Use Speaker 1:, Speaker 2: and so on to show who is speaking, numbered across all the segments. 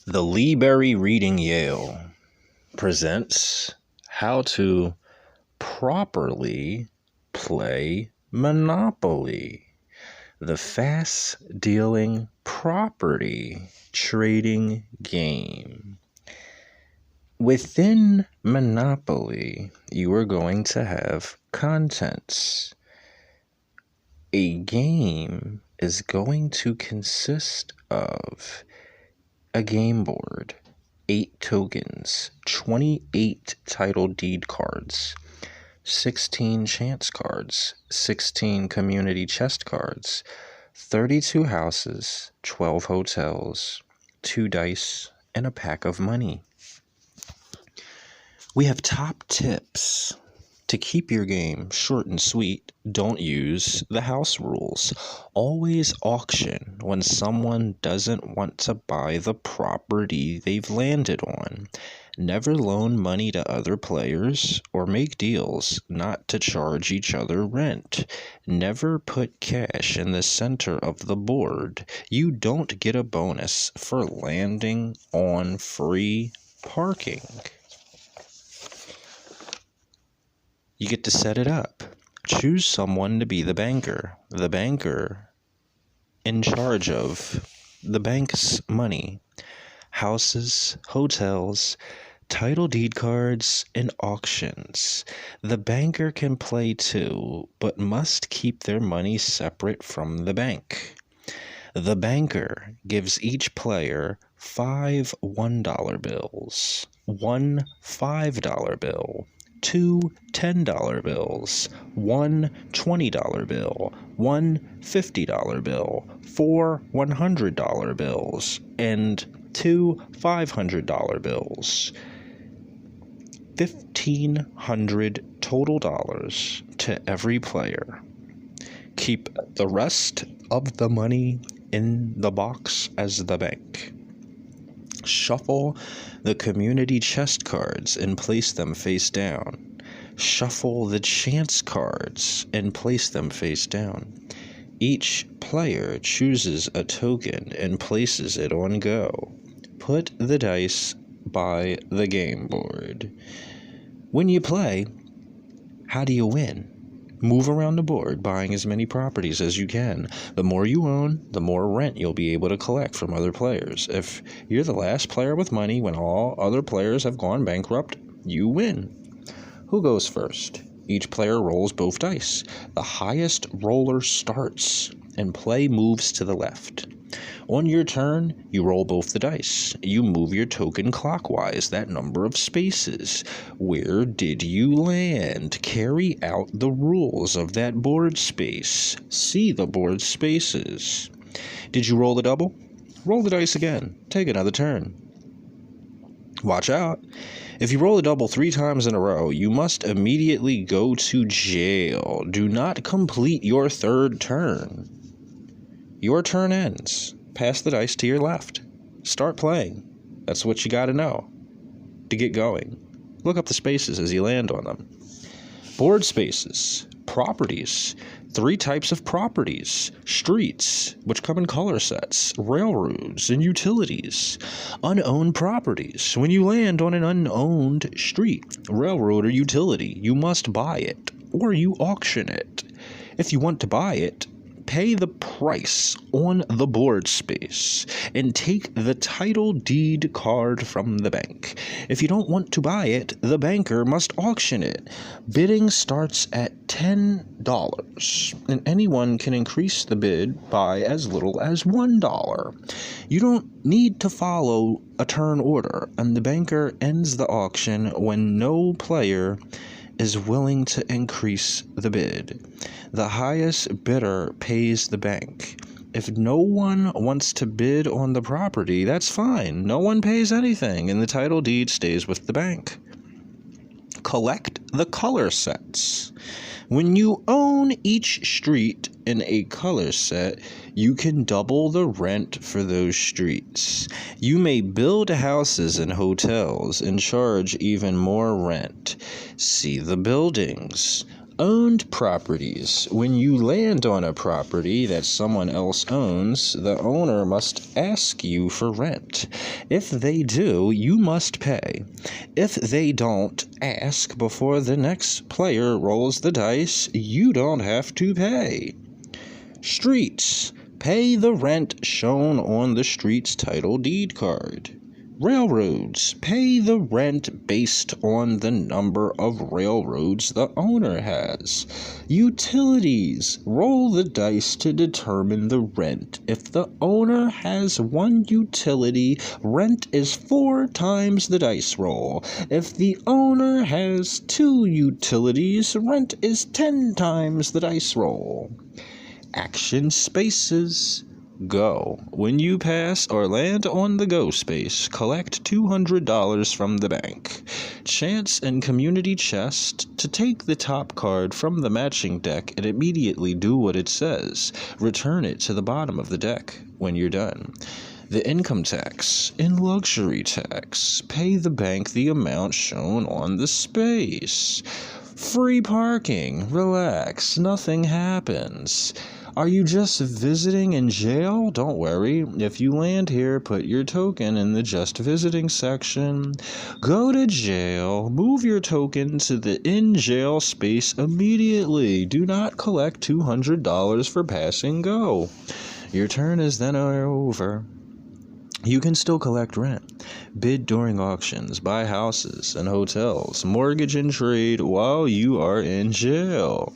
Speaker 1: The Lee Reading Yale presents how to properly play Monopoly, the fast-dealing property trading game. Within Monopoly, you are going to have contents. A game is going to consist of a game board, 8 tokens, 28 title deed cards, 16 chance cards, 16 community chest cards, 32 houses, 12 hotels, 2 dice, and a pack of money. We have top tips. To keep your game short and sweet, don't use the house rules. Always auction when someone doesn't want to buy the property they've landed on. Never loan money to other players or make deals not to charge each other rent. Never put cash in the center of the board. You don't get a bonus for landing on free parking. You get to set it up. Choose someone to be the banker in charge of the bank's money, houses, hotels, title deed cards, and auctions. The banker can play too, but must keep their money separate from the bank. The banker gives each player 5 $1 bills, 1 $5 bill, 2 $10 bills, 1 $20 bill, 1 $50 bill, 4 $100 bills, and 2 $500 bills. $1,500 total dollars to every player. Keep the rest of the money in the box as the bank. Shuffle the community chest cards and place them face down. Shuffle the chance cards and place them face down. Each player chooses a token and places it on go. Put the dice by the game board. When you play, how do you win? Move around the board, buying as many properties as you can. The more you own, the more rent you'll be able to collect from other players. If you're the last player with money when all other players have gone bankrupt, you win. Who goes first? Each player rolls both dice. The highest roller starts, and play moves to the left. On your turn, you roll both the dice. You move your token clockwise that number of spaces. Where did you land? Carry out the rules of that board space. See the board spaces. Did you roll a double? Roll the dice again. Take another turn. Watch out. If you roll a double 3 times in a row, you must immediately go to jail. Do not complete your third turn. Your turn ends. Pass the dice to your left. Start playing. That's what you gotta know to get going. Look up the spaces as you land on them. Board spaces. Properties. 3 types of properties. Streets, which come in color sets. Railroads and utilities. Unowned properties. When you land on an unowned street, railroad, or utility, you must buy it, or you auction it. If you want to buy it, pay the price on the board space and take the title deed card from the bank. If you don't want to buy it, the banker must auction it. Bidding starts at $10, and anyone can increase the bid by as little as $1. You don't need to follow a turn order, and the banker ends the auction when no player is willing to increase the bid. The highest bidder pays the bank. If no one wants to bid on the property, that's fine. No one pays anything, and the title deed stays with the bank. Collect the color sets. When you own each street in a color set, you can double the rent for those streets. You may build houses and hotels and charge even more rent. See the buildings. Owned properties. When you land on a property that someone else owns, the owner must ask you for rent. If they do, you must pay. If they don't ask before the next player rolls the dice, you don't have to pay. Streets. Pay the rent shown on the street's title deed card. Railroads. Pay the rent based on the number of railroads the owner has. Utilities. Roll the dice to determine the rent. If the owner has one utility, rent is 4 times the dice roll. If the owner has 2 utilities, rent is 10 times the dice roll. Action spaces. Go. When you pass or land on the go space, collect $200 from the bank. Chance and community chest. To take the top card from the matching deck and immediately do what it says. Return it to the bottom of the deck when you're done. The income tax and luxury tax. Pay the bank the amount shown on the space. Free parking. Relax. Nothing happens. Are you just visiting in jail? Don't worry. If you land here, put your token in the just visiting section. Go to jail. Move your token to the in jail space immediately. Do not collect $200 for passing go. Your turn is then over. You can still collect rent, bid during auctions, buy houses and hotels, mortgage and trade while you are in jail.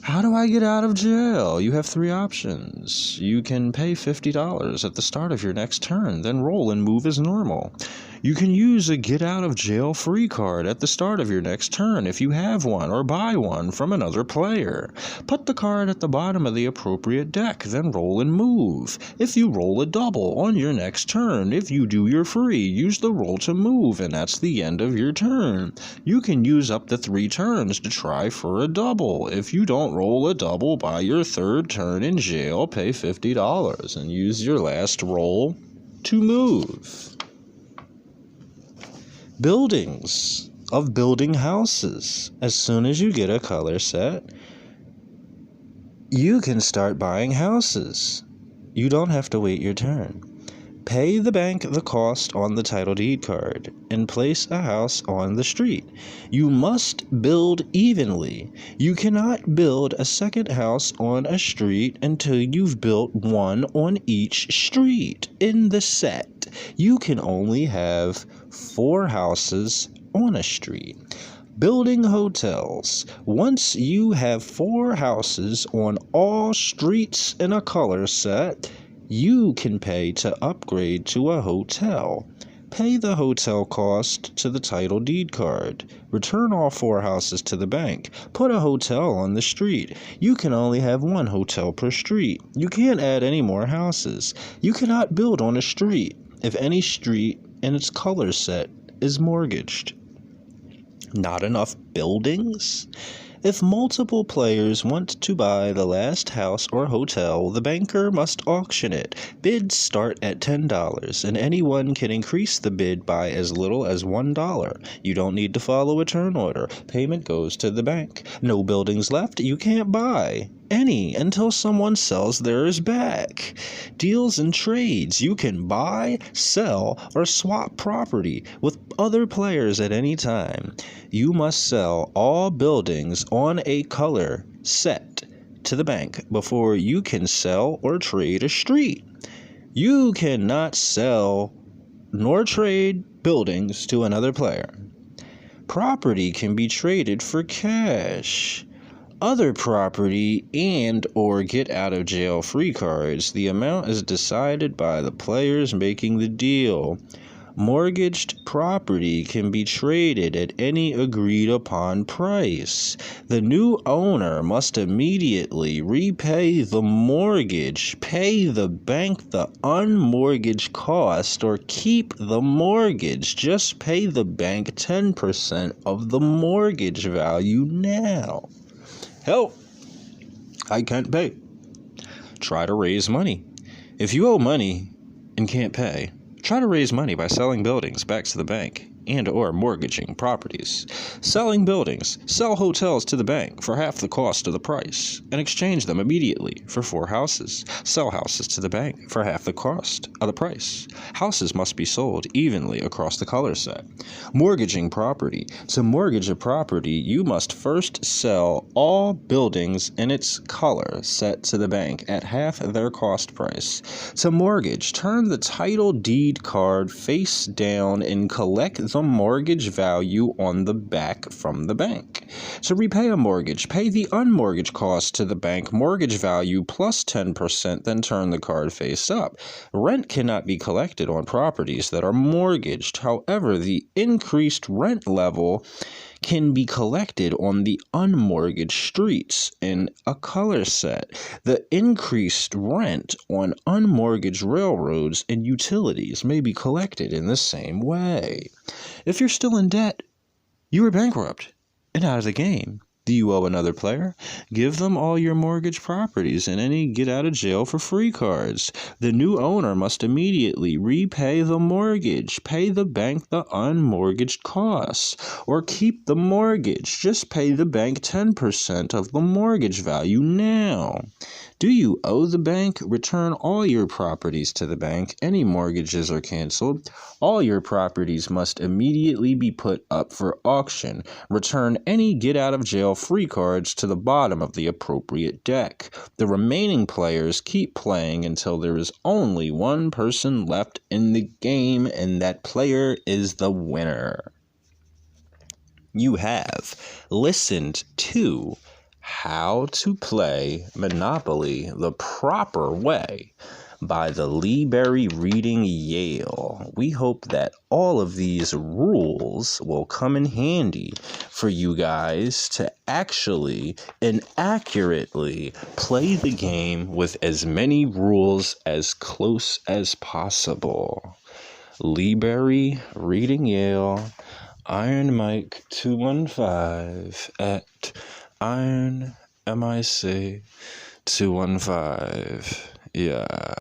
Speaker 1: How do I get out of jail? You have 3 options. You can pay $50 at the start of your next turn, then roll and move as normal. You can use a get out of jail free card at the start of your next turn if you have one, or buy one from another player. Put the card at the bottom of the appropriate deck, then roll and move. If you roll a double on your next turn, if you do your free, use the roll to move, and that's the end of your turn. You can use up to 3 turns to try for a double. If you don't roll a double by your 3rd turn in jail, pay $50 and use your last roll to move. Buildings. Of building houses. As soon as you get a color set, you can start buying houses. You don't have to wait your turn. Pay the bank the cost on the title deed card and place a house on the street. You must build evenly. You cannot build a second house on a street until you've built one on each street. In the set, you can only have 4 houses on a street. Building hotels. Once you have 4 houses on all streets in a color set, you can pay to upgrade to a hotel. Pay the hotel cost to the title deed card. Return all 4 houses to the bank. Put a hotel on the street. You can only have 1 hotel per street. You can't add any more houses. You cannot build on a street if any street in its color set is mortgaged. Not enough buildings? If multiple players want to buy the last house or hotel, the banker must auction it. Bids start at $10, and anyone can increase the bid by as little as $1. You don't need to follow a turn order. Payment goes to the bank. No buildings left, you can't buy any until someone sells theirs back. Deals and trades. You can buy, sell, or swap property with other players at any time. You must sell all buildings on a color set to the bank before you can sell or trade a street. You cannot sell nor trade buildings to another player. Property can be traded for cash. Other property and or get out of jail free cards. The amount is decided by the players making the deal. Mortgaged property can be traded at any agreed upon price. The new owner must immediately repay the mortgage, pay the bank the unmortgaged cost, or keep the mortgage. Just pay the bank 10% of the mortgage value now. Help! I can't pay. Try to raise money. If you owe money and can't pay, try to raise money by selling buildings back to the bank and or mortgaging properties. Selling buildings. Sell hotels to the bank for half the cost of the price and exchange them immediately for 4 houses. Sell houses to the bank for half the cost of the price. Houses must be sold evenly across the color set. Mortgaging property. To mortgage a property, you must first sell all buildings in its color set to the bank at half their cost price. To mortgage, turn the title deed card face down and collect the mortgage value on the back from the bank. To repay a mortgage, pay the unmortgaged cost to the bank mortgage value plus 10%, then turn the card face up. Rent cannot be collected on properties that are mortgaged. However, the increased rent level can be collected on the unmortgaged streets in a color set. The increased rent on unmortgaged railroads and utilities may be collected in the same way. If you're still in debt, you are bankrupt and out of the game. Do you owe another player? Give them all your mortgage properties and any get out of jail for free cards. The new owner must immediately repay the mortgage, pay the bank the unmortgaged costs, or keep the mortgage. Just pay the bank 10% of the mortgage value now. Do you owe the bank? Return all your properties to the bank. Any mortgages are canceled. All your properties must immediately be put up for auction. Return any get out of jail free cards to the bottom of the appropriate deck. The remaining players keep playing until there is only one person left in the game, and that player is the winner. You have listened to How to Play Monopoly the Proper Way by the Lee Berry Reading Yale. We hope that all of these rules will come in handy for you guys to actually and accurately play the game with as many rules as close as possible. Lee Berry Reading Yale, Iron Mike 215 at Iron MIC 215. Yeah.